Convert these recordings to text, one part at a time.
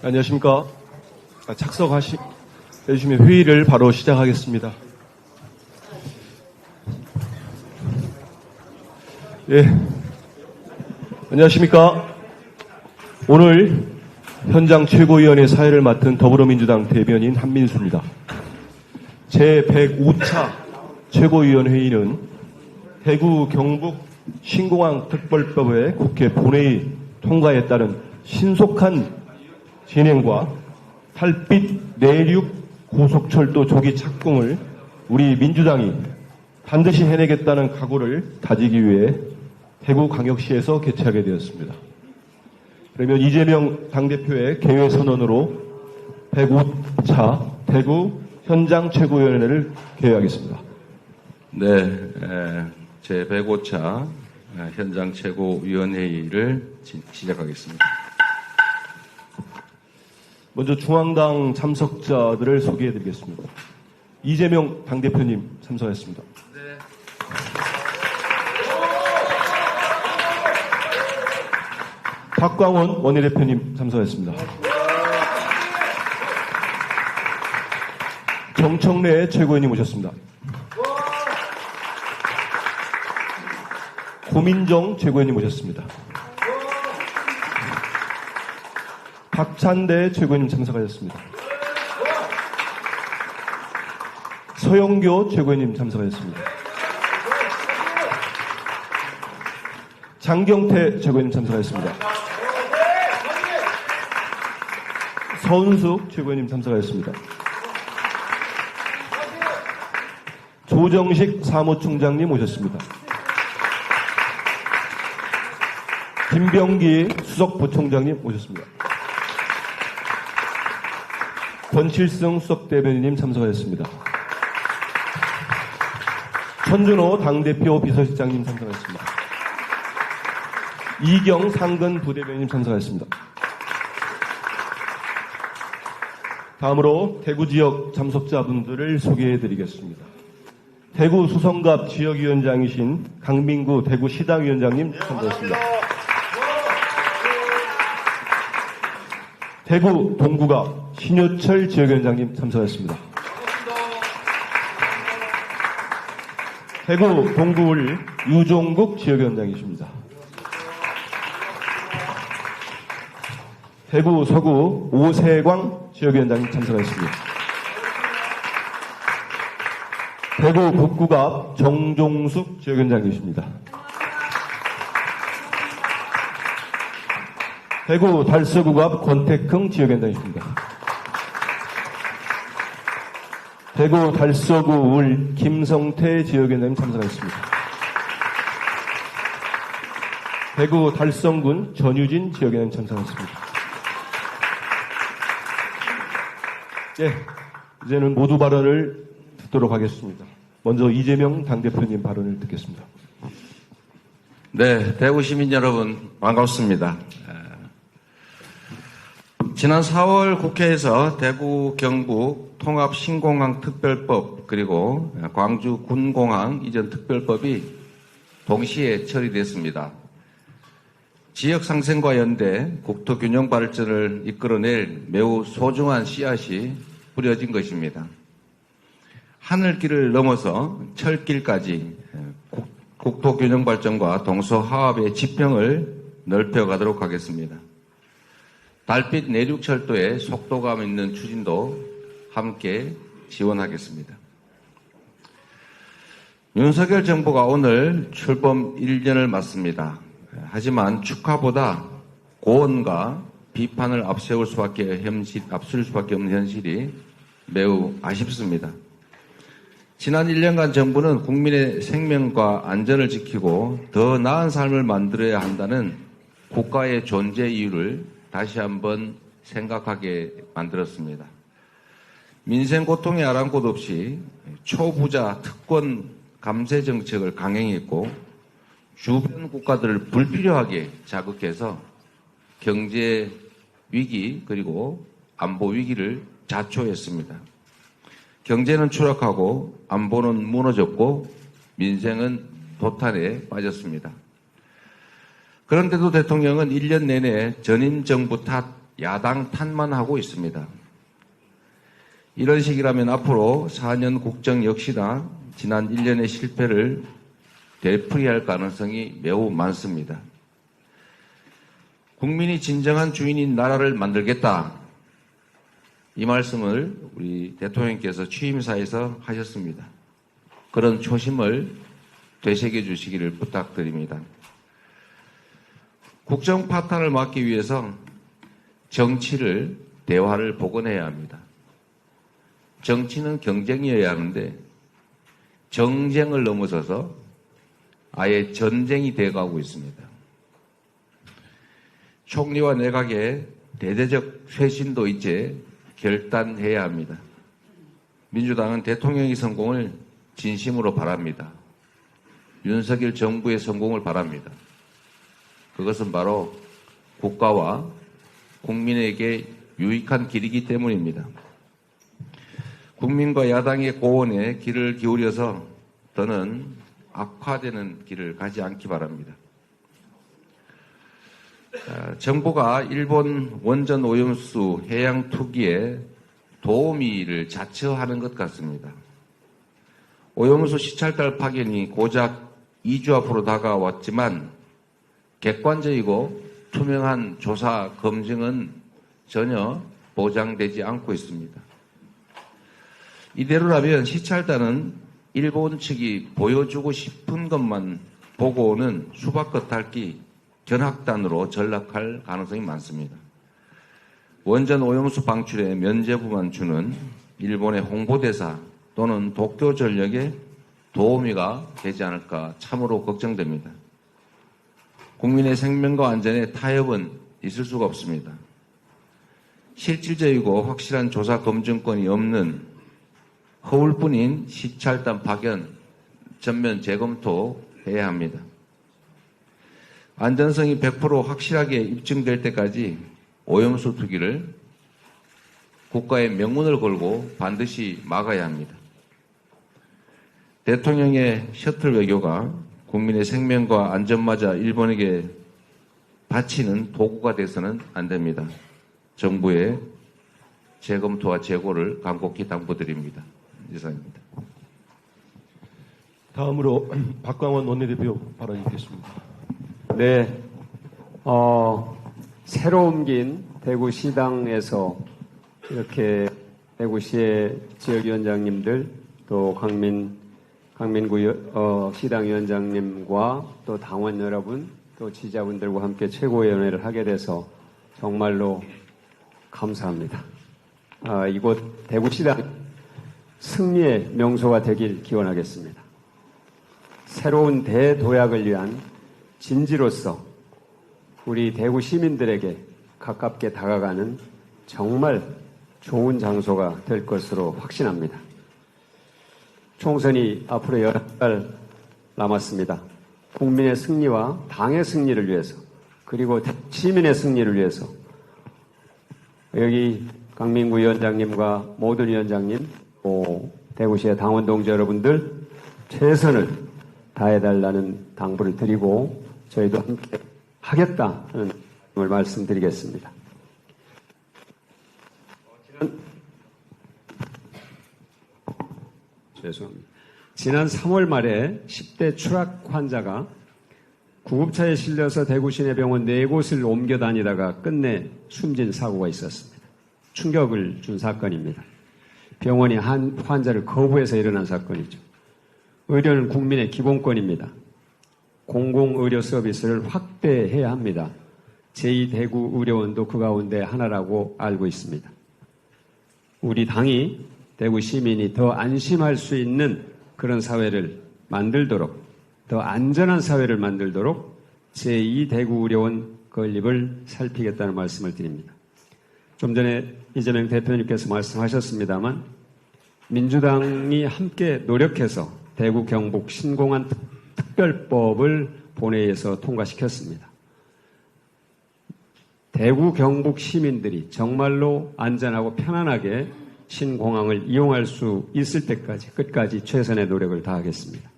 안녕하십니까. 해주시면 회의를 바로 시작하겠습니다. 예. 안녕하십니까. 오늘 현장 최고위원회 사회를 맡은 더불어민주당 대변인 한민수입니다. 제105차 최고위원회의는 대구 경북 신공항 특별법의 국회 본회의 통과에 따른 신속한 진행과 달빛 내륙 고속철도 조기 착공을 우리 민주당이 반드시 해내겠다는 각오를 다지기 위해 대구광역시에서 개최하게 되었습니다. 그러면 이재명 당대표의 개회 선언으로 105차 대구 현장 최고위원회를 개회하겠습니다. 네, 제 105차 현장 최고위원회의를 시작하겠습니다. 먼저 중앙당 참석자들을 소개해드리겠습니다. 이재명 당대표님 참석하셨습니다. 네. 박광원 원내대표님 참석하셨습니다. 정청래 최고위원님 오셨습니다. 고민정 최고위원님 오셨습니다. 박찬대 최고위원님 참석하셨습니다. 서영교 최고위원님 참석하셨습니다. 장경태 최고위원님 참석하셨습니다. 서은숙 최고위원님 참석하셨습니다. 조정식 사무총장님 오셨습니다. 김병기 수석부총장님 오셨습니다. 권칠승 수석대변인님 참석하셨습니다. 천준호 당대표 비서실장님 참석하셨습니다. 이경 상근 부대변인님 참석하셨습니다. 다음으로 대구 지역 참석자분들을 소개해드리겠습니다. 대구 수성갑 지역위원장이신 강민구 대구시당위원장님 참석하셨습니다. 대구 동구갑 신효철 지역위원장님 참석하셨습니다. 대구 동구을 유종국 지역위원장이십니다. 대구 서구 오세광 지역위원장님 참석하셨습니다. 대구 북구갑 정종숙 지역위원장이십니다. 대구 달서구갑 권태흥 지역위원장이십니다. 대구 달서구 을 김성태 지역위원장님 참석하셨습니다. 대구 달성군 전유진 지역위원장님 참석하셨습니다. 네, 이제는 모두 발언을 듣도록 하겠습니다. 먼저 이재명 당대표님 발언을 듣겠습니다. 네, 대구 시민 여러분 반갑습니다. 지난 4월 국회에서 대구 경북 통합 신공항 특별법 그리고 광주 군공항 이전 특별법이 동시에 처리됐습니다. 지역 상생과 연대 국토 균형 발전을 이끌어낼 매우 소중한 씨앗이 뿌려진 것입니다. 하늘길을 넘어서 철길까지 국토 균형 발전과 동서 화합의 지평을 넓혀가도록 하겠습니다. 달빛 내륙철도의 속도감 있는 추진도 함께 지원하겠습니다. 윤석열 정부가 오늘 출범 1년을 맞습니다. 하지만 축하보다 고언과 비판을 앞설 수밖에 없는 현실이 매우 아쉽습니다. 지난 1년간 정부는 국민의 생명과 안전을 지키고 더 나은 삶을 만들어야 한다는 국가의 존재 이유를 다시 한번 생각하게 만들었습니다. 민생 고통에 아랑곳 없이 초부자 특권 감세 정책을 강행했고 주변 국가들을 불필요하게 자극해서 경제 위기 그리고 안보 위기를 자초했습니다. 경제는 추락하고 안보는 무너졌고 민생은 도탄에 빠졌습니다. 그런데도 대통령은 1년 내내 전임 정부 탓, 야당 탓만 하고 있습니다. 이런 식이라면 앞으로 4년 국정 역시나 지난 1년의 실패를 되풀이할 가능성이 매우 많습니다. 국민이 진정한 주인인 나라를 만들겠다. 이 말씀을 우리 대통령께서 취임사에서 하셨습니다. 그런 초심을 되새겨 주시기를 부탁드립니다. 국정 파탄을 막기 위해서 정치를, 대화를 복원해야 합니다. 정치는 경쟁이어야 하는데 정쟁을 넘어서서 아예 전쟁이 되어가고 있습니다. 총리와 내각의 대대적 쇄신도 이제 결단해야 합니다. 민주당은 대통령의 성공을 진심으로 바랍니다. 윤석열 정부의 성공을 바랍니다. 그것은 바로 국가와 국민에게 유익한 길이기 때문입니다. 국민과 야당의 고언에 귀를 기울여서 더는 악화되는 길을 가지 않기 바랍니다. 정부가 일본 원전 오염수 해양 투기에 도우미를 자처하는 것 같습니다. 오염수 시찰달 파견이 고작 2주 앞으로 다가왔지만 객관적이고 투명한 조사 검증은 전혀 보장되지 않고 있습니다. 이대로라면 시찰단은 일본 측이 보여주고 싶은 것만 보고는 수박겉 핥기 견학단으로 전락할 가능성이 많습니다. 원전 오염수 방출에 면죄부만 주는 일본의 홍보대사 또는 도쿄 전력의 도우미가 되지 않을까 참으로 걱정됩니다. 국민의 생명과 안전에 타협은 있을 수가 없습니다. 실질적이고 확실한 조사 검증권이 없는 허울뿐인 시찰단 파견 전면 재검토해야 합니다. 안전성이 100% 확실하게 입증될 때까지 오염수 투기를 국가의 명운을 걸고 반드시 막아야 합니다. 대통령의 셔틀 외교가 국민의 생명과 안전마저 일본에게 바치는 도구가 돼서는 안 됩니다. 정부의 재검토와 재고를 간곡히 당부드립니다. 이상입니다. 다음으로 박광원 원내대표 발언이 있겠습니다. 네, 새로 옮긴 대구시당에서 이렇게 대구시의 지역위원장님들 또 강민구 시당위원장님과 또 당원 여러분 또 지지자분들과 함께 최고위원회를 하게 돼서 정말로 감사합니다. 이곳 대구시당 승리의 명소가 되길 기원하겠습니다. 새로운 대도약을 위한 진지로서 우리 대구 시민들에게 가깝게 다가가는 정말 좋은 장소가 될 것으로 확신합니다. 총선이 앞으로 10달 남았습니다. 국민의 승리와 당의 승리를 위해서 그리고 시민의 승리를 위해서 여기 강민구 위원장님과 모든 위원장님 또 대구시의 당원 동지 여러분들 최선을 다해달라는 당부를 드리고 저희도 함께 하겠다는 말씀드리겠습니다. 죄송합니다. 지난 3월 말에 10대 추락 환자가 구급차에 실려서 대구 시내병원 4곳을 옮겨 다니다가 끝내 숨진 사고가 있었습니다. 충격을 준 사건입니다. 병원이 한 환자를 거부해서 일어난 사건이죠. 의료는 국민의 기본권입니다. 공공의료 서비스를 확대해야 합니다. 제2대구의료원도 그 가운데 하나라고 알고 있습니다. 우리 당이 대구 시민이 더 안심할 수 있는 그런 사회를 만들도록 더 안전한 사회를 만들도록 제2대구의료원 건립을 살피겠다는 말씀을 드립니다. 좀 전에 이재명 대표님께서 말씀하셨습니다만 민주당이 함께 노력해서 대구 경북 신공항 특별법을 본회의에서 통과시켰습니다. 대구 경북 시민들이 정말로 안전하고 편안하게 신공항을 이용할 수 있을 때까지 끝까지 최선의 노력을 다하겠습니다.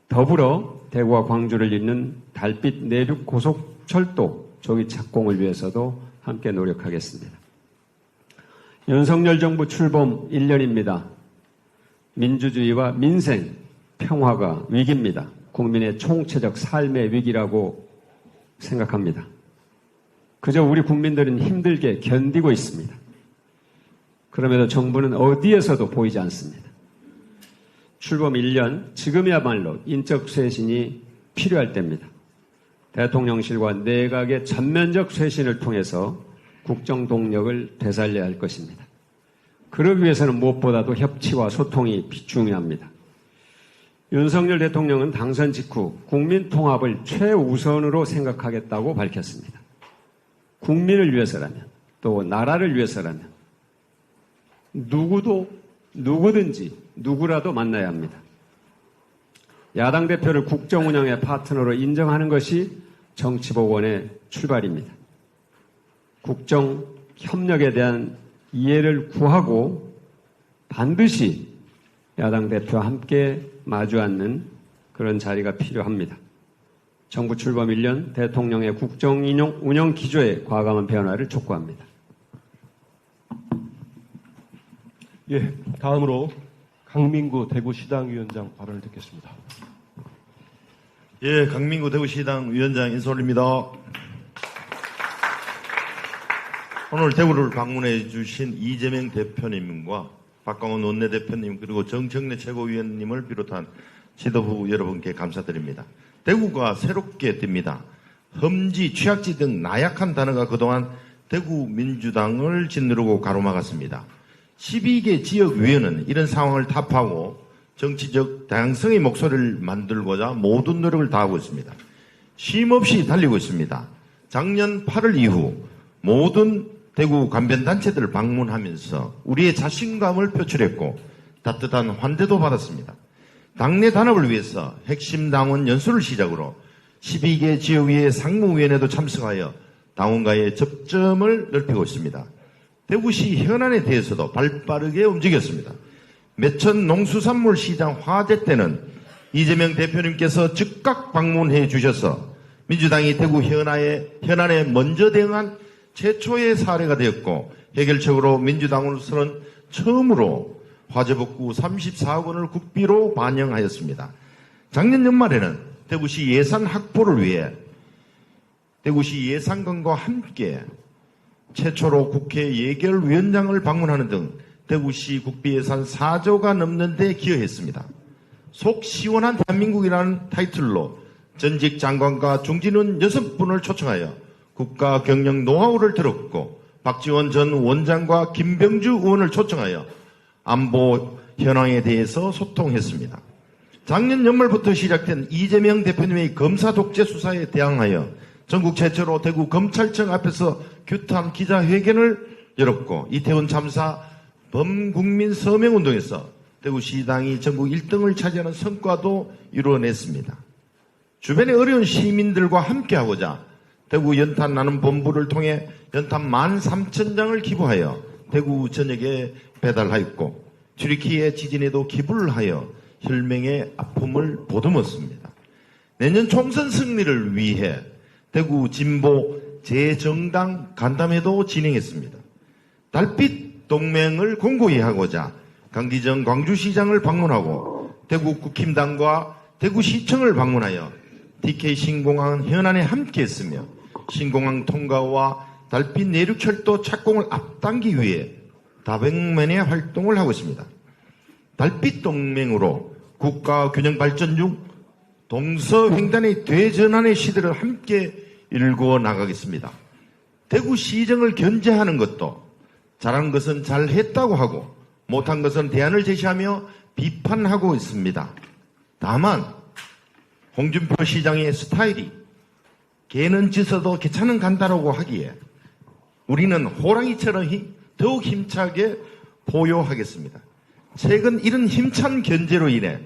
더불어 대구와 광주를 잇는 달빛 내륙 고속철도 조기 착공을 위해서도 함께 노력하겠습니다. 윤석열 정부 출범 1년입니다. 민주주의와 민생, 평화가 위기입니다. 국민의 총체적 삶의 위기라고 생각합니다. 그저 우리 국민들은 힘들게 견디고 있습니다. 그럼에도 정부는 어디에서도 보이지 않습니다. 출범 1년, 지금이야말로 인적 쇄신이 필요할 때입니다. 대통령실과 내각의 전면적 쇄신을 통해서 국정 동력을 되살려야 할 것입니다. 그러기 위해서는 무엇보다도 협치와 소통이 중요합니다. 윤석열 대통령은 당선 직후 국민 통합을 최우선으로 생각하겠다고 밝혔습니다. 국민을 위해서라면, 또 나라를 위해서라면 누구든지 누구라도 만나야 합니다. 야당 대표를 국정 운영의 파트너로 인정하는 것이 정치복원의 출발입니다. 국정 협력에 대한 이해를 구하고 반드시 야당 대표와 함께 마주 앉는 그런 자리가 필요합니다. 정부 출범 1년 대통령의 국정 운영 기조에 과감한 변화를 촉구합니다. 예, 다음으로 강민구 대구시당위원장 발언을 듣겠습니다. 예, 강민구 대구시당 위원장 인사 올립니다. 오늘 대구를 방문해 주신 이재명 대표님과 박광원 원내대표님 그리고 정청래 최고위원님을 비롯한 지도부 여러분께 감사드립니다. 대구가 새롭게 뜹니다. 험지, 취약지 등 나약한 단어가 그동안 대구 민주당을 짓누르고 가로막았습니다. 12개 지역위원회는 이런 상황을 타파하고 정치적 다양성의 목소리를 만들고자 모든 노력을 다하고 있습니다. 쉼없이 달리고 있습니다. 작년 8월 이후 모든 대구 관변단체들을 방문하면서 우리의 자신감을 표출했고 따뜻한 환대도 받았습니다. 당내 단합을 위해서 핵심 당원 연수를 시작으로 12개 지역위의 상무위원회도 참석하여 당원과의 접점을 넓히고 있습니다. 대구시 현안에 대해서도 발빠르게 움직였습니다. 매천 농수산물 시장 화재 때는 이재명 대표님께서 즉각 방문해 주셔서 민주당이 대구 현안에 먼저 대응한 최초의 사례가 되었고 해결책으로 민주당으로서는 처음으로 화재 복구 34억 원을 국비로 반영하였습니다. 작년 연말에는 대구시 예산 확보를 위해 대구시 예산관과 함께 최초로 국회 예결위원장을 방문하는 등 대구시 국비 예산 4조가 넘는 데 기여했습니다. 속 시원한 대한민국이라는 타이틀로 전직 장관과 중진원 6분을 초청하여 국가 경영 노하우를 들었고 박지원 전 원장과 김병주 의원을 초청하여 안보 현황에 대해서 소통했습니다. 작년 연말부터 시작된 이재명 대표님의 검사 독재 수사에 대항하여 전국 최초로 대구 검찰청 앞에서 규탄 기자회견을 열었고 이태원 참사 범국민 서명운동에서 대구시당이 전국 1등을 차지하는 성과도 이루어냈습니다. 주변의 어려운 시민들과 함께하고자 대구 연탄 나눔 본부를 통해 연탄 13,000장을 기부하여 대구 전역에 배달하였고 튀르키예 지진에도 기부를 하여 혈맹의 아픔을 보듬었습니다. 내년 총선 승리를 위해 대구 진보 재정당 간담회도 진행했습니다. 달빛 동맹을 공고히 하고자 강기정 광주시장을 방문하고 대구 국힘당과 대구시청을 방문하여 DK 신공항 현안에 함께했으며 신공항 통과와 달빛 내륙철도 착공을 앞당기기 위해 다백면의 활동을 하고 있습니다. 달빛 동맹으로 국가 균형 발전 중 동서횡단의 대전환의 시대를 함께 일구어 나가겠습니다. 대구시정을 견제하는 것도 잘한 것은 잘했다고 하고 못한 것은 대안을 제시하며 비판하고 있습니다. 다만 홍준표 시장의 스타일이 개는 짖어도 개차는 간다라고 하기에 우리는 호랑이처럼 더욱 힘차게 보유하겠습니다. 최근 이런 힘찬 견제로 인해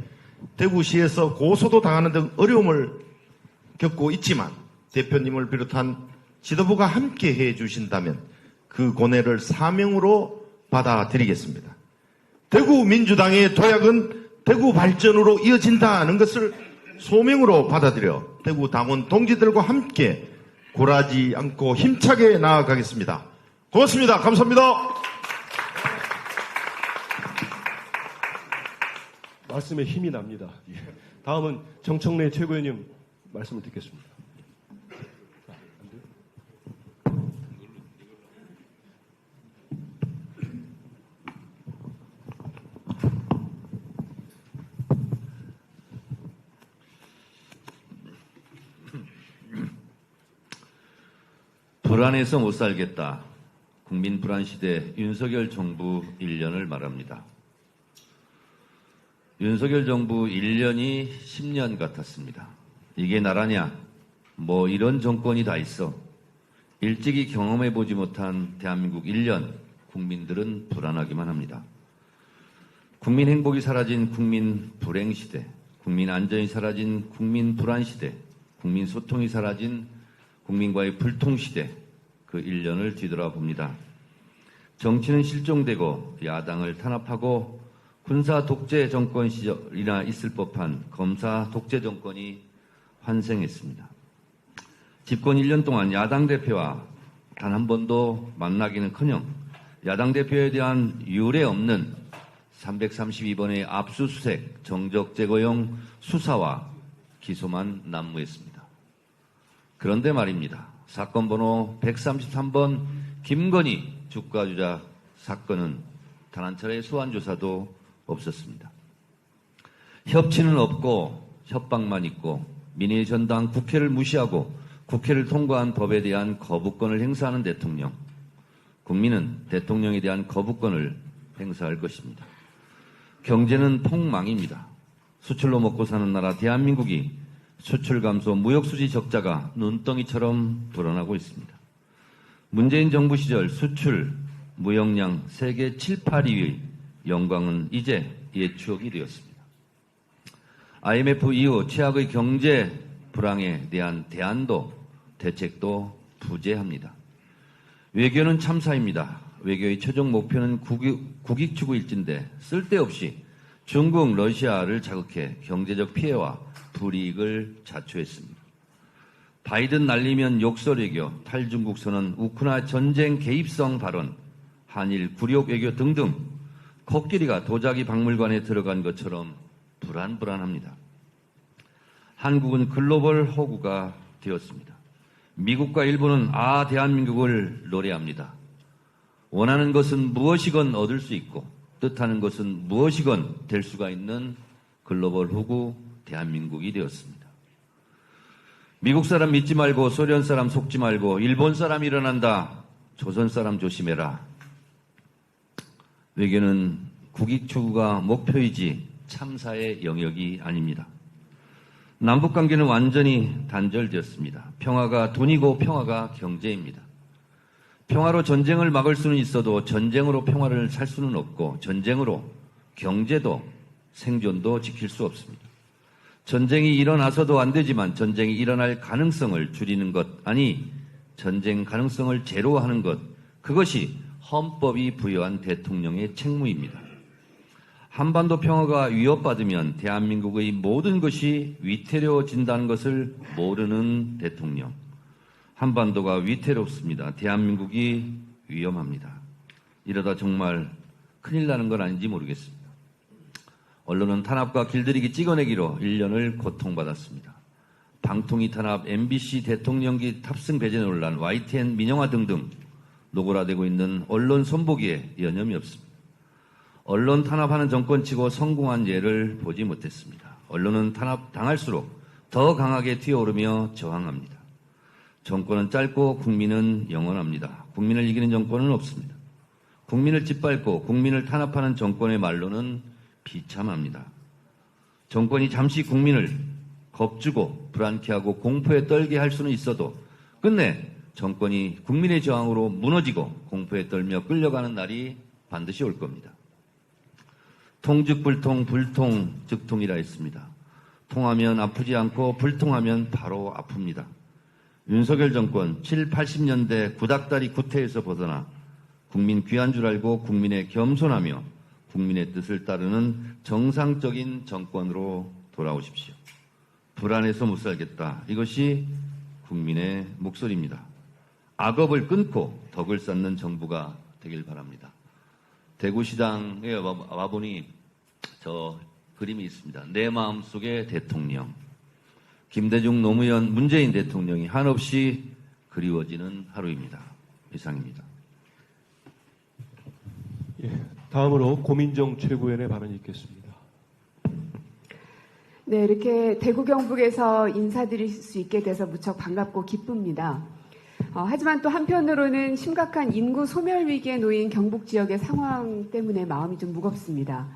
대구시에서 고소도 당하는 등 어려움을 겪고 있지만 대표님을 비롯한 지도부가 함께 해 주신다면 그 고뇌를 사명으로 받아들이겠습니다. 대구 민주당의 도약은 대구 발전으로 이어진다는 것을 소명으로 받아들여 대구 당원 동지들과 함께 굴하지 않고 힘차게 나아가겠습니다. 고맙습니다. 감사합니다. 말씀에 힘이 납니다. 예. 다음은 정청래 최고위원님 말씀을 듣겠습니다. 불안해서 못 살겠다. 국민 불안 시대 윤석열 정부 1년을 말합니다. 윤석열 정부 1년이 10년 같았습니다. 이게 나라냐? 뭐 이런 정권이 다 있어. 일찍이 경험해보지 못한 대한민국 1년, 국민들은 불안하기만 합니다. 국민 행복이 사라진 국민 불행 시대, 국민 안전이 사라진 국민 불안 시대, 국민 소통이 사라진 국민과의 불통 시대, 그 1년을 뒤돌아봅니다. 정치는 실종되고 야당을 탄압하고 군사 독재 정권 시절이나 있을 법한 검사 독재 정권이 환생했습니다. 집권 1년 동안 야당 대표와 단 한 번도 만나기는커녕 야당 대표에 대한 유례 없는 332번의 압수수색, 정적 제거용 수사와 기소만 난무했습니다. 그런데 말입니다. 사건 번호 133번 김건희 주가 사건은 단 한 차례의 소환 조사도 없었습니다. 협치는 없고 협박만 있고 민의의 전당 국회를 무시하고 국회를 통과한 법에 대한 거부권을 행사하는 대통령. 국민은 대통령에 대한 거부권을 행사할 것입니다. 경제는 폭망입니다. 수출로 먹고 사는 나라 대한민국이 수출 감소, 무역 수지 적자가 눈덩이처럼 불어나고 있습니다. 문재인 정부 시절 수출, 무역량 세계 7, 8위의 영광은 이제 옛 추억이 되었습니다. IMF 이후 최악의 경제 불황에 대한 대안도 대책도 부재합니다. 외교는 참사입니다. 외교의 최종 목표는 국익추구일진데 쓸데없이 중국, 러시아를 자극해 경제적 피해와 불이익을 자초했습니다. 바이든 날리면 욕설 외교, 탈중국 선언, 우크라이나 전쟁 개입성 발언, 한일 굴욕 외교 등등 코끼리가 도자기 박물관에 들어간 것처럼 불안합니다. 한국은 글로벌 호구가 되었습니다. 미국과 일본은 대한민국을 노래합니다. 원하는 것은 무엇이건 얻을 수 있고 뜻하는 것은 무엇이건 될 수가 있는 글로벌 호구 대한민국이 되었습니다. 미국 사람 믿지 말고 소련 사람 속지 말고 일본 사람 일어난다. 조선 사람 조심해라. 외교는 국익추구가 목표이지 참사의 영역이 아닙니다. 남북관계는 완전히 단절되었습니다. 평화가 돈이고 평화가 경제입니다. 평화로 전쟁을 막을 수는 있어도 전쟁으로 평화를 살 수는 없고 전쟁으로 경제도 생존도 지킬 수 없습니다. 전쟁이 일어나서도 안 되지만 전쟁이 일어날 가능성을 줄이는 것, 아니 전쟁 가능성을 제로화하는 것, 그것이 헌법이 부여한 대통령의 책무입니다. 한반도 평화가 위협받으면 대한민국의 모든 것이 위태로워진다는 것을 모르는 대통령. 한반도가 위태롭습니다. 대한민국이 위험합니다. 이러다 정말 큰일 나는 건 아닌지 모르겠습니다. 언론은 탄압과 길들이기 찍어내기로 1년을 고통받았습니다. 방통위 탄압, MBC 대통령기 탑승 배제 논란, YTN 민영화 등등 노골화되고 있는 언론 손보기에 여념이 없습니다. 언론 탄압하는 정권치고 성공한 예를 보지 못했습니다. 언론은 탄압당할수록 더 강하게 튀어오르며 저항합니다. 정권은 짧고 국민은 영원합니다. 국민을 이기는 정권은 없습니다. 국민을 짓밟고 국민을 탄압하는 정권의 말로는 비참합니다. 정권이 잠시 국민을 겁주고 불안케 하고 공포에 떨게 할 수는 있어도 끝내 정권이 국민의 저항으로 무너지고 공포에 떨며 끌려가는 날이 반드시 올 겁니다. 통즉불통, 불통즉통이라 했습니다. 통하면 아프지 않고 불통하면 바로 아픕니다. 윤석열 정권 7, 80년대 구닥다리 구태에서 벗어나 국민 귀한 줄 알고 국민에 겸손하며 국민의 뜻을 따르는 정상적인 정권으로 돌아오십시오. 불안해서 못 살겠다. 이것이 국민의 목소리입니다. 악업을 끊고 덕을 쌓는 정부가 되길 바랍니다. 대구시장에 와보니 저 그림이 있습니다. 내 마음속의 대통령. 김대중, 노무현, 문재인 대통령이 한없이 그리워지는 하루입니다. 이상입니다. 예, 다음으로 고민정 최고위원의 발언이 있겠습니다. 네, 이렇게 대구 경북에서 인사드릴 수 있게 돼서 무척 반갑고 기쁩니다. 하지만 또 한편으로는 심각한 인구 소멸 위기에 놓인 경북 지역의 상황 때문에 마음이 좀 무겁습니다.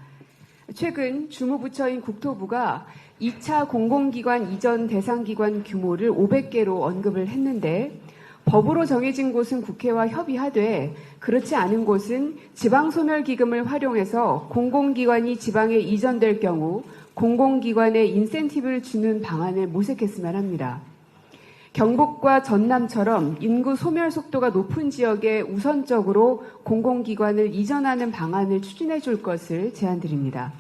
최근 주무부처인 국토부가 2차 공공기관 이전 대상기관 규모를 500개로 언급을 했는데 법으로 정해진 곳은 국회와 협의하되 그렇지 않은 곳은 지방소멸기금을 활용해서 공공기관이 지방에 이전될 경우 공공기관에 인센티브를 주는 방안을 모색했으면 합니다. 경북과 전남처럼 인구 소멸 속도가 높은 지역에 우선적으로 공공기관을 이전하는 방안을 추진해 줄 것을 제안드립니다.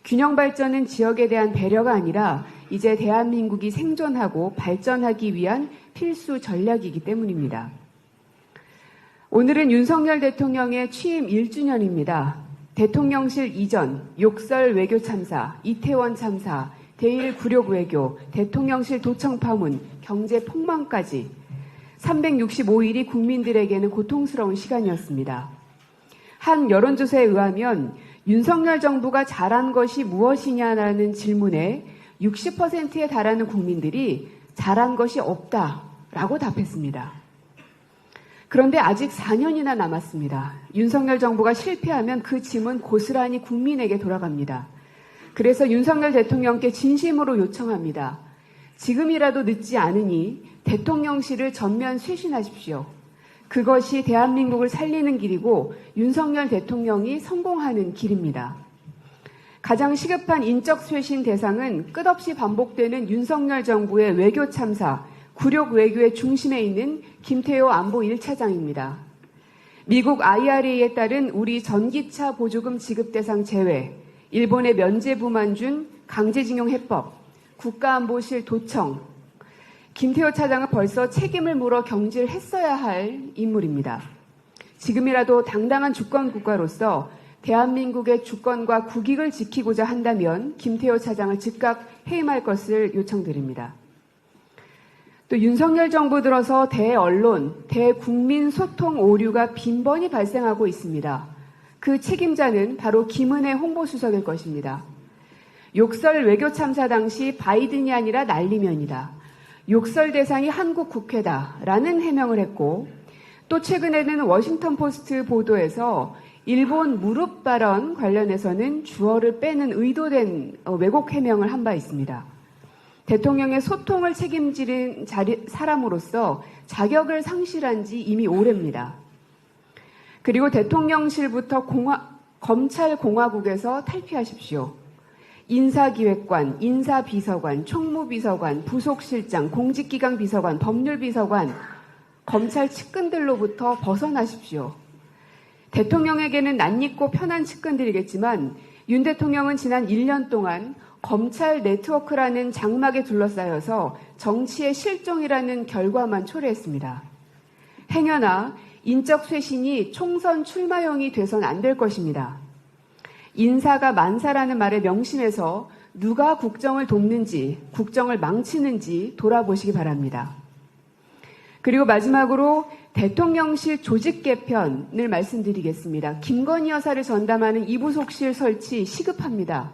균형 발전은 지역에 대한 배려가 아니라 이제 대한민국이 생존하고 발전하기 위한 필수 전략이기 때문입니다. 오늘은 윤석열 대통령의 취임 1주년입니다. 대통령실 이전, 욕설 외교 참사, 이태원 참사, 대일 굴욕 외교, 대통령실 도청 파문, 경제 폭망까지 365일이 국민들에게는 고통스러운 시간이었습니다. 한 여론조사에 의하면 윤석열 정부가 잘한 것이 무엇이냐라는 질문에 60%에 달하는 국민들이 잘한 것이 없다라고 답했습니다. 그런데 아직 4년이나 남았습니다. 윤석열 정부가 실패하면 그 짐은 고스란히 국민에게 돌아갑니다. 그래서 윤석열 대통령께 진심으로 요청합니다. 지금이라도 늦지 않으니 대통령실을 전면 쇄신하십시오. 그것이 대한민국을 살리는 길이고 윤석열 대통령이 성공하는 길입니다. 가장 시급한 인적 쇄신 대상은 끝없이 반복되는 윤석열 정부의 외교 참사, 굴욕 외교의 중심에 있는 김태호 안보 1차장입니다. 미국 IRA에 따른 우리 전기차 보조금 지급 대상 제외, 일본의 면제 부만준 강제징용 해법, 국가안보실 도청, 김태호 차장은 벌써 책임을 물어 경질했어야 할 인물입니다. 지금이라도 당당한 주권 국가로서 대한민국의 주권과 국익을 지키고자 한다면 김태호 차장을 즉각 해임할 것을 요청드립니다. 또 윤석열 정부 들어서 대언론, 대국민 소통 오류가 빈번히 발생하고 있습니다. 그 책임자는 바로 김은혜 홍보수석일 것입니다. 욕설 외교 참사 당시 바이든이 아니라 날리면이다. 욕설 대상이 한국 국회다라는 해명을 했고 또 최근에는 워싱턴 포스트 보도에서 일본 무릎 발언 관련해서는 주어를 빼는 의도된 왜곡 해명을 한 바 있습니다. 대통령의 소통을 책임지는 사람으로서 자격을 상실한 지 이미 오래입니다. 그리고 대통령실부터 검찰공화국에서 탈피하십시오. 인사기획관, 인사비서관, 총무비서관, 부속실장, 공직기강 비서관, 법률비서관, 검찰 측근들로부터 벗어나십시오. 대통령에게는 낯익고 편한 측근들이겠지만 윤 대통령은 지난 1년 동안 검찰 네트워크라는 장막에 둘러싸여서 정치의 실종이라는 결과만 초래했습니다. 행여나 인적 쇄신이 총선 출마용이 돼선 안 될 것입니다. 인사가 만사라는 말에 명심해서 누가 국정을 돕는지, 국정을 망치는지 돌아보시기 바랍니다. 그리고 마지막으로 대통령실 조직 개편을 말씀드리겠습니다. 김건희 여사를 전담하는 이부속실 설치 시급합니다.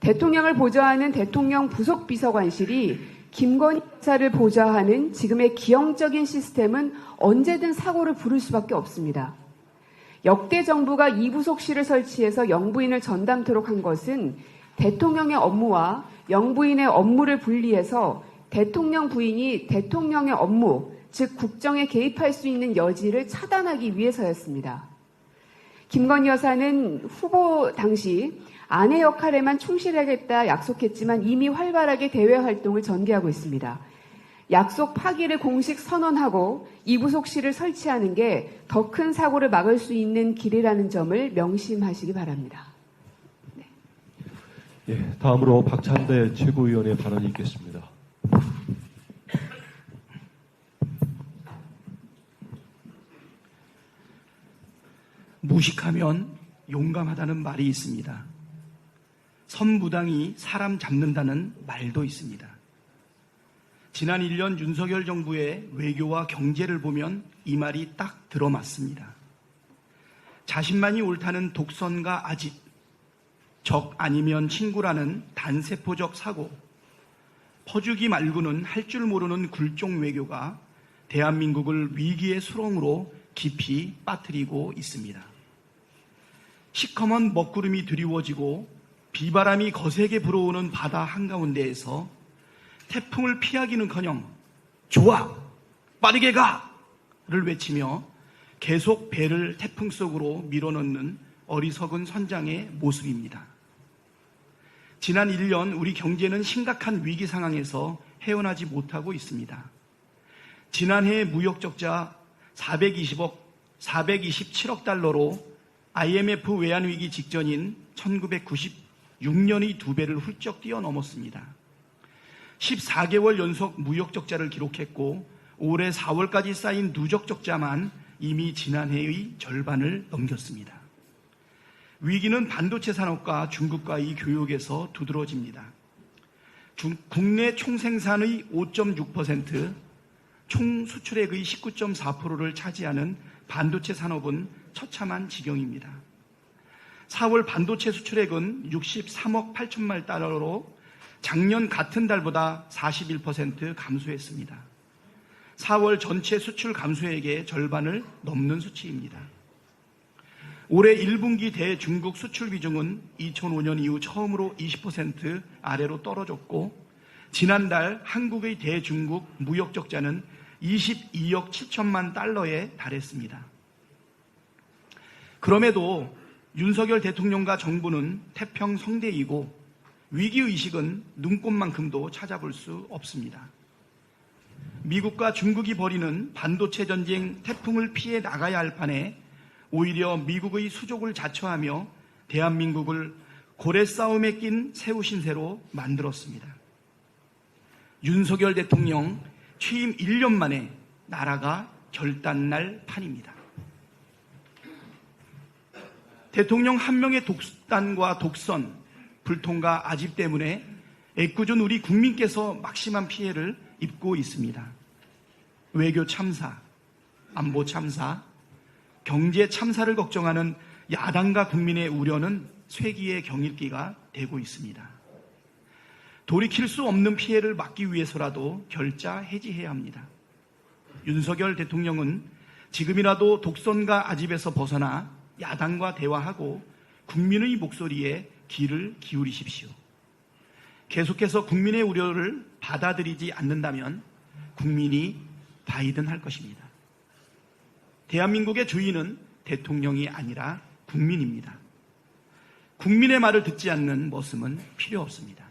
대통령을 보좌하는 대통령 부속비서관실이 김건희 여사를 보좌하는 지금의 기형적인 시스템은 언제든 사고를 부를 수밖에 없습니다. 역대 정부가 이부속실을 설치해서 영부인을 전담토록 한 것은 대통령의 업무와 영부인의 업무를 분리해서 대통령 부인이 대통령의 업무, 즉 국정에 개입할 수 있는 여지를 차단하기 위해서였습니다. 김건희 여사는 후보 당시 아내 역할에만 충실하겠다 약속했지만 이미 활발하게 대외 활동을 전개하고 있습니다. 약속 파기를 공식 선언하고 이부속실을 설치하는 게 더 큰 사고를 막을 수 있는 길이라는 점을 명심하시기 바랍니다. 예, 다음으로 박찬대 최고위원의 발언이 있겠습니다. 무식하면 용감하다는 말이 있습니다. 선무당이 사람 잡는다는 말도 있습니다. 지난 1년 윤석열 정부의 외교와 경제를 보면 이 말이 딱 들어맞습니다. 자신만이 옳다는 독선과 아집, 적 아니면 친구라는 단세포적 사고, 퍼주기 말고는 할 줄 모르는 굴종 외교가 대한민국을 위기의 수렁으로 깊이 빠뜨리고 있습니다. 시커먼 먹구름이 드리워지고 비바람이 거세게 불어오는 바다 한가운데에서 태풍을 피하기는커녕 좋아! 빠르게 가! 를 외치며 계속 배를 태풍 속으로 밀어넣는 어리석은 선장의 모습입니다. 지난 1년 우리 경제는 심각한 위기 상황에서 헤어나지 못하고 있습니다. 지난해 무역 적자 427억 달러로 IMF 외환위기 직전인 1996년의 2배를 훌쩍 뛰어넘었습니다. 14개월 연속 무역 적자를 기록했고 올해 4월까지 쌓인 누적 적자만 이미 지난해의 절반을 넘겼습니다. 위기는 반도체 산업과 중국과의 교역에서 두드러집니다. 국내 총생산의 5.6%, 총수출액의 19.4%를 차지하는 반도체 산업은 처참한 지경입니다. 4월 반도체 수출액은 63억 8천만 달러로 작년 같은 달보다 41% 감소했습니다. 4월 전체 수출 감소액의 절반을 넘는 수치입니다. 올해 1분기 대중국 수출 비중은 2005년 이후 처음으로 20% 아래로 떨어졌고 지난달 한국의 대중국 무역 적자는 22억 7천만 달러에 달했습니다. 그럼에도 윤석열 대통령과 정부는 태평성대이고 위기의식은 눈꼽만큼도 찾아볼 수 없습니다. 미국과 중국이 벌이는 반도체 전쟁 태풍을 피해 나가야 할 판에 오히려 미국의 수족을 자처하며 대한민국을 고래 싸움에 낀 새우 신세로 만들었습니다. 윤석열 대통령 취임 1년 만에 나라가 결단날 판입니다. 대통령 한 명의 독단과 독선, 불통과 아집 때문에 애꿎은 우리 국민께서 막심한 피해를 입고 있습니다. 외교 참사, 안보 참사, 경제 참사를 걱정하는 야당과 국민의 우려는 쇠기의 경일기가 되고 있습니다. 돌이킬 수 없는 피해를 막기 위해서라도 결자 해지해야 합니다. 윤석열 대통령은 지금이라도 독선과 아집에서 벗어나 야당과 대화하고 국민의 목소리에 귀를 기울이십시오. 계속해서 국민의 우려를 받아들이지 않는다면 국민이 바이든 할 것입니다. 대한민국의 주인은 대통령이 아니라 국민입니다. 국민의 말을 듣지 않는 머슴은 필요 없습니다.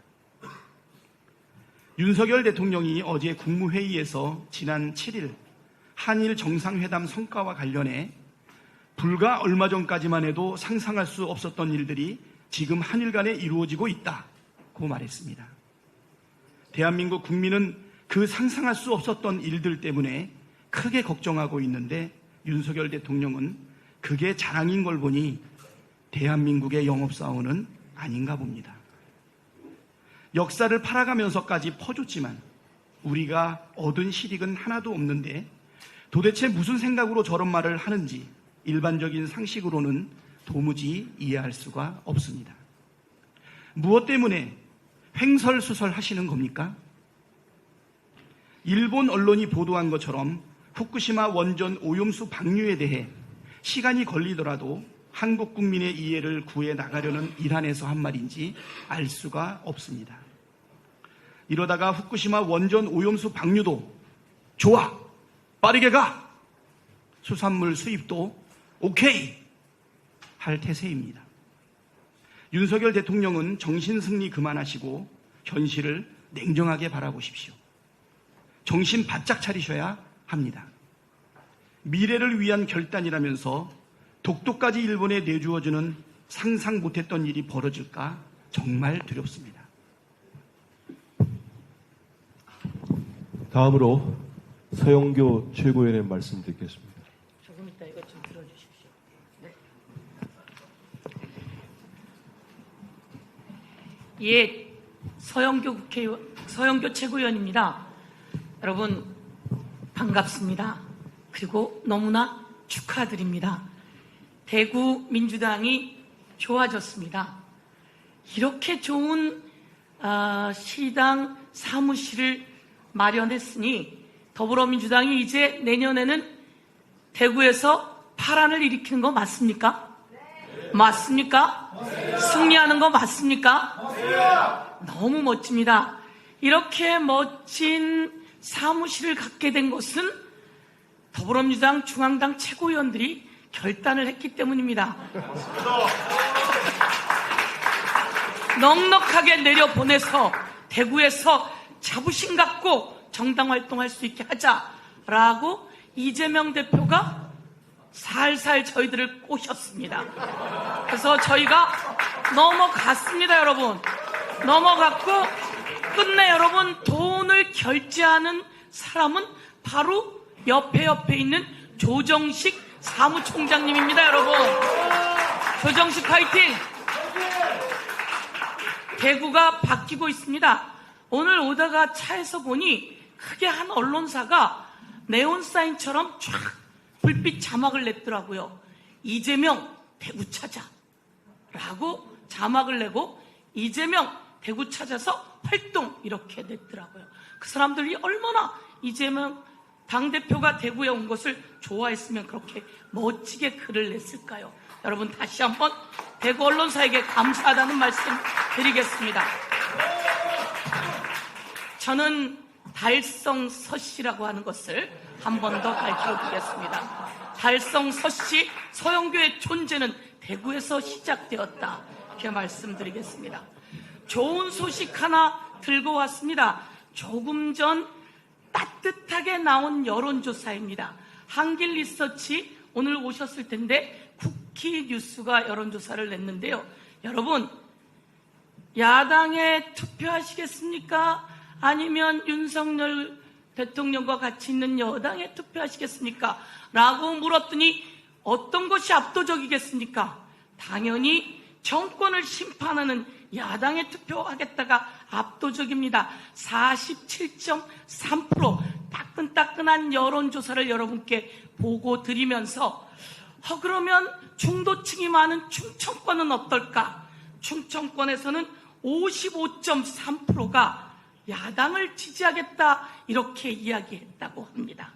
윤석열 대통령이 어제 국무회의에서 지난 7일 한일 정상회담 성과와 관련해 불과 얼마 전까지만 해도 상상할 수 없었던 일들이 지금 한일 간에 이루어지고 있다고 말했습니다. 대한민국 국민은 그 상상할 수 없었던 일들 때문에 크게 걱정하고 있는데 윤석열 대통령은 그게 자랑인 걸 보니 대한민국의 영업사원은 아닌가 봅니다. 역사를 팔아가면서까지 퍼줬지만 우리가 얻은 실익은 하나도 없는데 도대체 무슨 생각으로 저런 말을 하는지 일반적인 상식으로는 도무지 이해할 수가 없습니다. 무엇 때문에 횡설수설 하시는 겁니까? 일본 언론이 보도한 것처럼 후쿠시마 원전 오염수 방류에 대해 시간이 걸리더라도 한국 국민의 이해를 구해 나가려는 일환에서 한 말인지 알 수가 없습니다. 이러다가 후쿠시마 원전 오염수 방류도 좋아, 빠르게 가, 수산물 수입도 오케이 할 태세입니다. 윤석열 대통령은 정신승리 그만하시고 현실을 냉정하게 바라보십시오. 정신 바짝 차리셔야 합니다. 미래를 위한 결단이라면서 독도까지 일본에 내주어주는 상상 못했던 일이 벌어질까 정말 두렵습니다. 다음으로 서영교 최고위원의 말씀 듣겠습니다. 조금 이따 이것 좀 들어주십시오. 네. 예, 서영교 최고위원입니다. 여러분 반갑습니다. 그리고 너무나 축하드립니다. 대구 민주당이 좋아졌습니다. 이렇게 좋은 시당 사무실을 마련했으니 더불어민주당이 이제 내년에는 대구에서 파란을 일으키는 거 맞습니까? 맞습니까? 승리하는 거 맞습니까? 너무 멋집니다. 이렇게 멋진 사무실을 갖게 된 것은 더불어민주당 중앙당 최고위원들이 결단을 했기 때문입니다. 넉넉하게 내려보내서 대구에서 자부심 갖고 정당 활동할 수 있게 하자라고 이재명 대표가 살살 저희들을 꼬셨습니다. 그래서 저희가 넘어갔습니다, 여러분. 넘어갔고 끝내 여러분 돈을 결제하는 사람은 바로 옆에 있는 조정식 사무총장님입니다, 여러분. 조정식 파이팅! 대구가 바뀌고 있습니다. 오늘 오다가 차에서 보니 크게 한 언론사가 네온사인처럼 쫙 불빛 자막을 냈더라고요. 이재명 대구 찾아라고 자막을 내고 이재명 대구 찾아서 활동 이렇게 냈더라고요. 그 사람들이 얼마나 이재명 당대표가 대구에 온 것을 좋아했으면 그렇게 멋지게 글을 냈을까요? 여러분 다시 한번 대구 언론사에게 감사하다는 말씀 드리겠습니다. 저는 달성서씨라고 하는 것을 한 번 더 밝혀드리겠습니다. 달성서씨 서영교의 존재는 대구에서 시작되었다. 이렇게 말씀드리겠습니다. 좋은 소식 하나 들고 왔습니다. 조금 전 따뜻하게 나온 여론조사입니다. 한길리서치 오늘 오셨을 텐데 쿠키뉴스가 여론조사를 냈는데요. 여러분 야당에 투표하시겠습니까? 아니면 윤석열 대통령과 같이 있는 여당에 투표하시겠습니까? 라고 물었더니 어떤 것이 압도적이겠습니까? 당연히 정권을 심판하는 야당에 투표하겠다가 압도적입니다. 47.3% 따끈따끈한 여론조사를 여러분께 보고 드리면서 그러면 중도층이 많은 충청권은 어떨까? 충청권에서는 55.3%가 야당을 지지하겠다 이렇게 이야기했다고 합니다.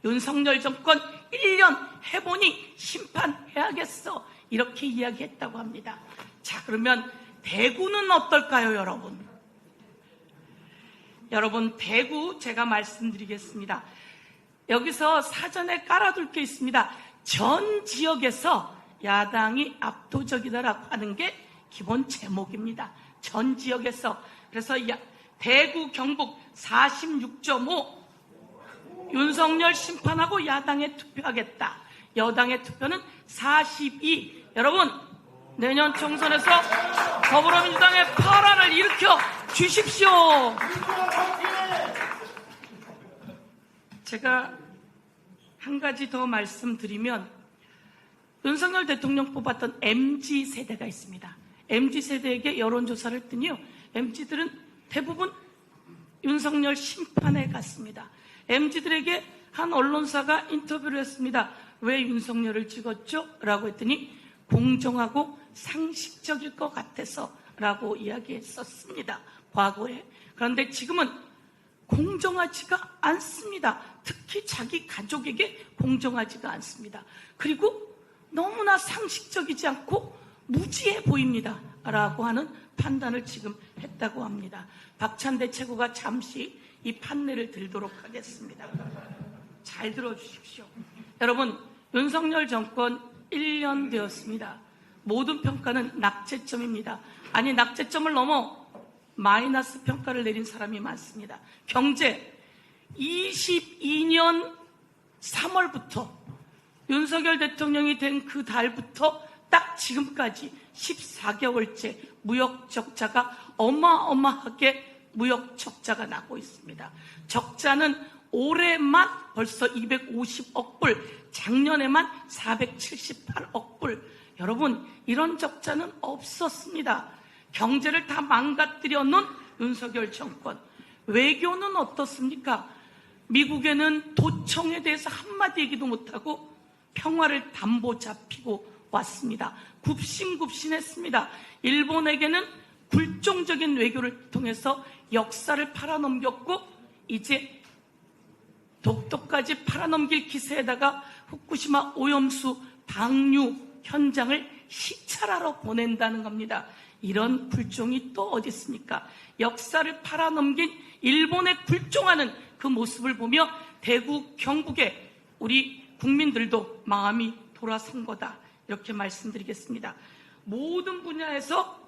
윤석열 정권 1년 해보니 심판해야겠어 이렇게 이야기했다고 합니다. 자, 그러면 대구는 어떨까요, 여러분? 여러분 대구 제가 말씀드리겠습니다. 여기서 사전에 깔아둘 게 있습니다. 전 지역에서 야당이 압도적이다라고 하는 게 기본 제목입니다. 전 지역에서. 그래서 대구 경북 46.5 윤석열 심판하고 야당에 투표하겠다. 여당의 투표는 42. 여러분 내년 총선에서 더불어민주당의 파란을 일으켜 주십시오. 제가 한 가지 더 말씀드리면 윤석열 대통령 뽑았던 MZ세대가 있습니다. MZ세대에게 여론조사를 했더니요. MZ들은 대부분 윤석열 심판에 갔습니다. MZ들에게 한 언론사가 인터뷰를 했습니다. 왜 윤석열을 찍었죠? 라고 했더니 공정하고 상식적일 것 같아서 라고 이야기했었습니다. 과거에. 그런데 지금은 공정하지가 않습니다. 특히 자기 가족에게 공정하지가 않습니다. 그리고 너무나 상식적이지 않고 무지해 보입니다. 라고 하는 판단을 지금 했다고 합니다. 박찬대 최고가 잠시 이 판례를 들도록 하겠습니다. 잘 들어주십시오. 여러분, 윤석열 정권 1년 되었습니다. 모든 평가는 낙제점입니다. 아니, 낙제점을 넘어 마이너스 평가를 내린 사람이 많습니다. 경제, 22년 3월부터 윤석열 대통령이 된 그 달부터 딱 지금까지 14개월째 무역 적자가 어마어마하게 무역 적자가 나고 있습니다. 적자는 올해만 벌써 250억 불, 작년에만 478억 불. 여러분, 이런 적자는 없었습니다. 경제를 다 망가뜨려 놓은 윤석열 정권. 외교는 어떻습니까? 미국에는 도청에 대해서 한마디 얘기도 못하고 평화를 담보 잡히고 왔습니다. 굽신굽신했습니다. 일본에게는 굴종적인 외교를 통해서 역사를 팔아넘겼고 이제 독도까지 팔아넘길 기세에다가 후쿠시마 오염수 방류 현장을 시찰하러 보낸다는 겁니다. 이런 굴종이 또 어디 있습니까? 역사를 팔아넘긴 일본에 굴종하는 그 모습을 보며 대구, 경북에 우리 국민들도 마음이 돌아선 거다. 이렇게 말씀드리겠습니다. 모든 분야에서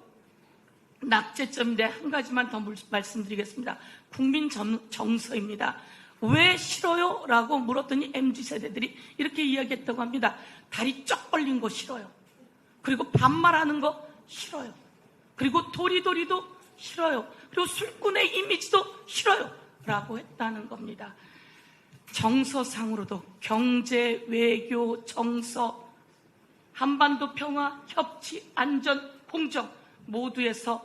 낙제점인데 한 가지만 더 말씀드리겠습니다. 국민 정서입니다. 왜 싫어요? 라고 물었더니 MZ세대들이 이렇게 이야기했다고 합니다. 다리 쩍 벌린 거 싫어요. 그리고 반말하는 거 싫어요. 그리고 도리도리도 싫어요. 그리고 술꾼의 이미지도 싫어요. 라고 했다는 겁니다. 정서상으로도 경제, 외교, 정서, 한반도 평화, 협치, 안전, 공정 모두에서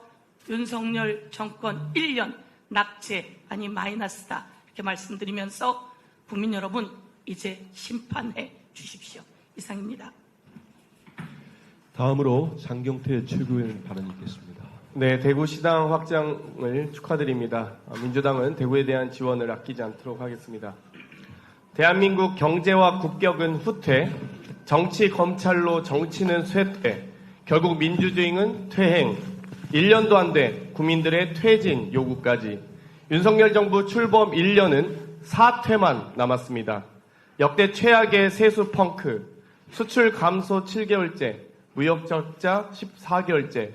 윤석열 정권 1년 낙제 아니 마이너스다. 이렇게 말씀드리면서 국민 여러분 이제 심판해 주십시오. 이상입니다. 다음으로 장경태 최고위원 발언 있겠습니다. 네, 대구시당 확장을 축하드립니다. 민주당은 대구에 대한 지원을 아끼지 않도록 하겠습니다. 대한민국 경제와 국격은 후퇴, 정치 검찰로 정치는 쇠퇴, 결국 민주주의는 퇴행, 1년도 안 돼 국민들의 퇴진 요구까지 윤석열 정부 출범 1년은 사퇴만 남았습니다. 역대 최악의 세수 펑크, 수출 감소 7개월째, 무역 적자 14개월째,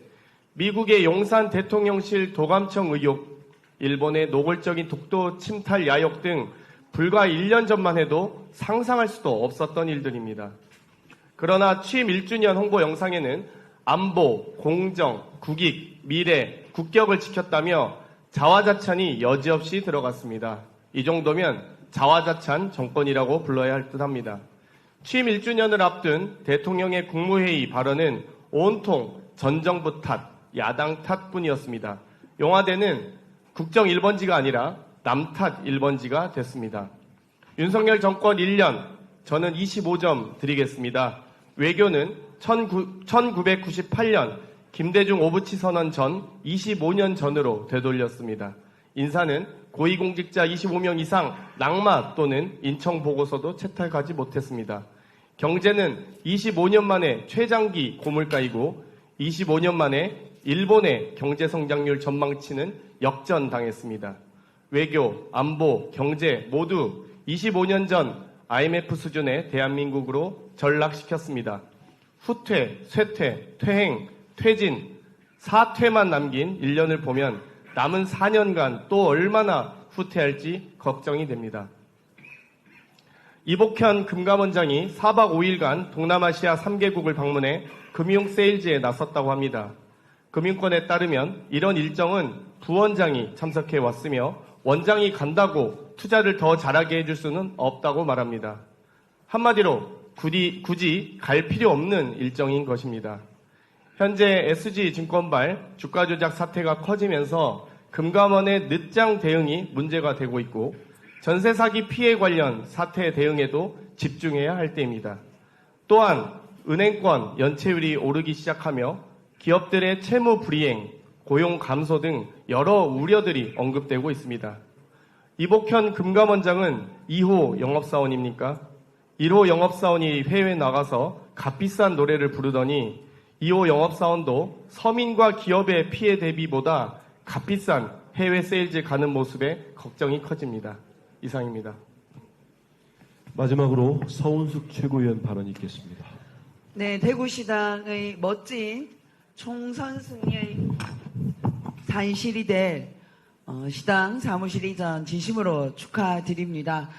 미국의 용산 대통령실 도감청 의혹, 일본의 노골적인 독도 침탈 야욕 등 불과 1년 전만 해도 상상할 수도 없었던 일들입니다. 그러나 취임 1주년 홍보 영상에는 안보, 공정, 국익, 미래, 국격을 지켰다며 자화자찬이 여지없이 들어갔습니다. 이 정도면 자화자찬 정권이라고 불러야 할 듯합니다. 취임 1주년을 앞둔 대통령의 국무회의 발언은 온통 전 정부 탓, 야당 탓뿐이었습니다. 용화대는 국정 1번지가 아니라 남 탓 1번지가 됐습니다. 윤석열 정권 1년, 저는 25점 드리겠습니다. 외교는 1998년 김대중 오부치 선언 전 25년 전으로 되돌렸습니다. 인사는 고위공직자 25명 이상 낙마 또는 인청 보고서도 채택하지 못했습니다. 경제는 25년 만에 최장기 고물가이고 25년 만에 일본의 경제 성장률 전망치는 역전당했습니다. 외교, 안보, 경제 모두 25년 전 IMF 수준의 대한민국으로 전락시켰습니다. 후퇴, 쇠퇴, 퇴행, 퇴진, 사퇴만 남긴 1년을 보면 남은 4년간 또 얼마나 후퇴할지 걱정이 됩니다. 이복현 금감원장이 4박 5일간 동남아시아 3개국을 방문해 금융 세일즈에 나섰다고 합니다. 금융권에 따르면 이런 일정은 부원장이 참석해 왔으며 원장이 간다고 투자를 더 잘하게 해줄 수는 없다고 말합니다. 한마디로 굳이 갈 필요 없는 일정인 것입니다. 현재 SG증권발 주가 조작 사태가 커지면서 금감원의 늦장 대응이 문제가 되고 있고 전세 사기 피해 관련 사태 대응에도 집중해야 할 때입니다. 또한 은행권 연체율이 오르기 시작하며 기업들의 채무 불이행, 고용 감소 등 여러 우려들이 언급되고 있습니다. 이복현 금감원장은 2호 영업사원입니까? 1호 영업사원이 해외에 나가서 값비싼 노래를 부르더니 2호 영업사원도 서민과 기업의 피해 대비보다 값비싼 해외 세일즈 가는 모습에 걱정이 커집니다. 이상입니다. 마지막으로 서운숙 최고위원 발언 있겠습니다. 네, 대구시당의 멋진 총선 승리의 산실이 될 시당 사무실 이전 진심으로 축하드립니다.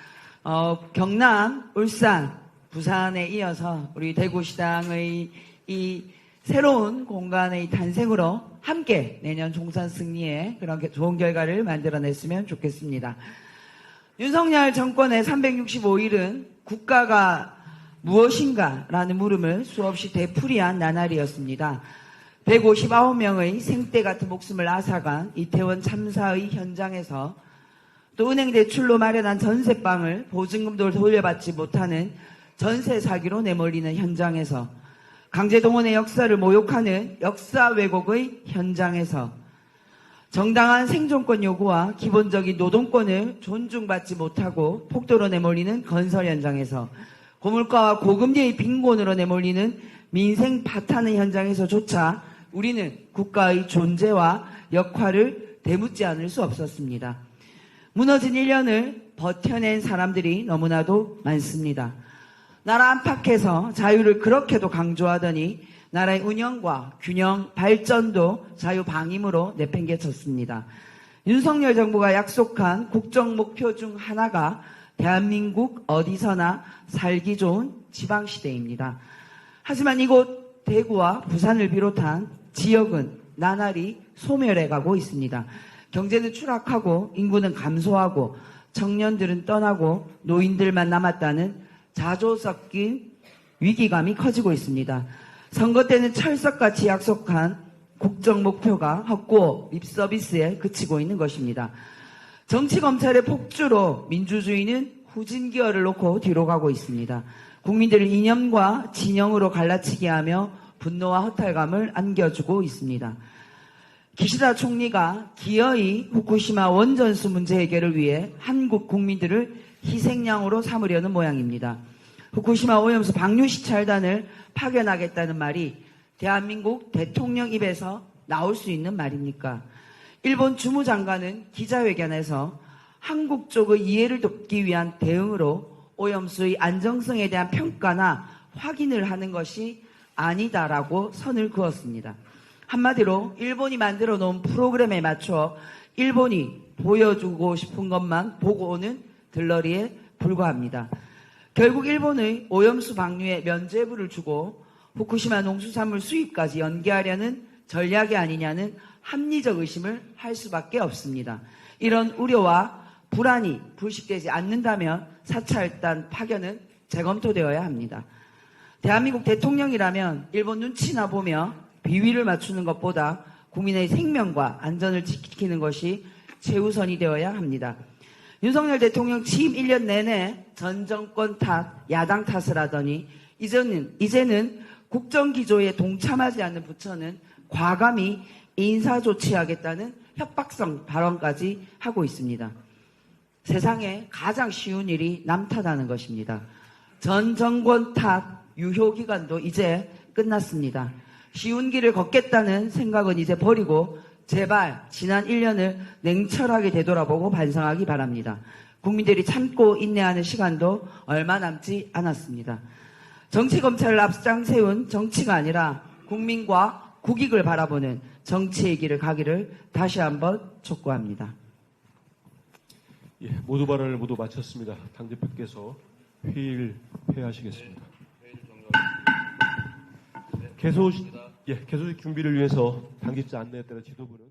경남, 울산, 부산에 이어서 우리 대구시당의 이 새로운 공간의 탄생으로 함께 내년 총선 승리에 그런 좋은 결과를 만들어냈으면 좋겠습니다. 윤석열 정권의 365일은 국가가 무엇인가라는 물음을 수없이 되풀이한 나날이었습니다. 159명의 생떼 같은 목숨을 앗아간 이태원 참사의 현장에서 또 은행 대출로 마련한 전세방을 보증금도 돌려받지 못하는 전세 사기로 내몰리는 현장에서 강제동원의 역사를 모욕하는 역사 왜곡의 현장에서 정당한 생존권 요구와 기본적인 노동권을 존중받지 못하고 폭도로 내몰리는 건설 현장에서 고물가와 고금리의 빈곤으로 내몰리는 민생 파탄의 현장에서조차 우리는 국가의 존재와 역할을 되묻지 않을 수 없었습니다. 무너진 1년을 버텨낸 사람들이 너무나도 많습니다. 나라 안팎에서 자유를 그렇게도 강조하더니 나라의 운영과 균형, 발전도 자유방임으로 내팽개쳤습니다. 윤석열 정부가 약속한 국정 목표 중 하나가 대한민국 어디서나 살기 좋은 지방시대입니다. 하지만 이곳 대구와 부산을 비롯한 지역은 나날이 소멸해가고 있습니다. 경제는 추락하고 인구는 감소하고 청년들은 떠나고 노인들만 남았다는 자조 섞인 위기감이 커지고 있습니다. 선거 때는 철석같이 약속한 국정 목표가 헛고 립서비스에 그치고 있는 것입니다. 정치검찰의 폭주로 민주주의는 후진기어를 놓고 뒤로 가고 있습니다. 국민들을 이념과 진영으로 갈라치게 하며 분노와 허탈감을 안겨주고 있습니다. 기시다 총리가 기어이 후쿠시마 원전수 문제 해결을 위해 한국 국민들을 희생양으로 삼으려는 모양입니다. 후쿠시마 오염수 방류 시찰단을 파견하겠다는 말이 대한민국 대통령 입에서 나올 수 있는 말입니까? 일본 주무장관은 기자회견에서 한국 쪽의 이해를 돕기 위한 대응으로 오염수의 안정성에 대한 평가나 확인을 하는 것이 아니다라고 선을 그었습니다. 한마디로 일본이 만들어 놓은 프로그램에 맞춰 일본이 보여주고 싶은 것만 보고 오는 들러리에 불과합니다. 결국 일본의 오염수 방류에 면죄부를 주고 후쿠시마 농수산물 수입까지 연계하려는 전략이 아니냐는 합리적 의심을 할 수밖에 없습니다. 이런 우려와 불안이 불식되지 않는다면 사찰단 파견은 재검토되어야 합니다. 대한민국 대통령이라면 일본 눈치나 보며 비위를 맞추는 것보다 국민의 생명과 안전을 지키는 것이 최우선이 되어야 합니다. 윤석열 대통령 취임 1년 내내 전 정권 탓, 야당 탓을 하더니 이제는 국정기조에 동참하지 않는 부처는 과감히 인사조치하겠다는 협박성 발언까지 하고 있습니다. 세상에 가장 쉬운 일이 남 탓하는 것입니다. 전 정권 탓 유효기간도 이제 끝났습니다. 쉬운 길을 걷겠다는 생각은 이제 버리고 제발 지난 1년을 냉철하게 되돌아보고 반성하기 바랍니다. 국민들이 참고 인내하는 시간도 얼마 남지 않았습니다. 정치검찰을 앞장 세운 정치가 아니라 국민과 국익을 바라보는 정치의 길을 가기를 다시 한번 촉구합니다. 예, 모두 발언을 모두 마쳤습니다. 당대표께서 회의를 폐하시겠습니다. 개소식 준비를 위해서 당직자 안내에 따라 지도부는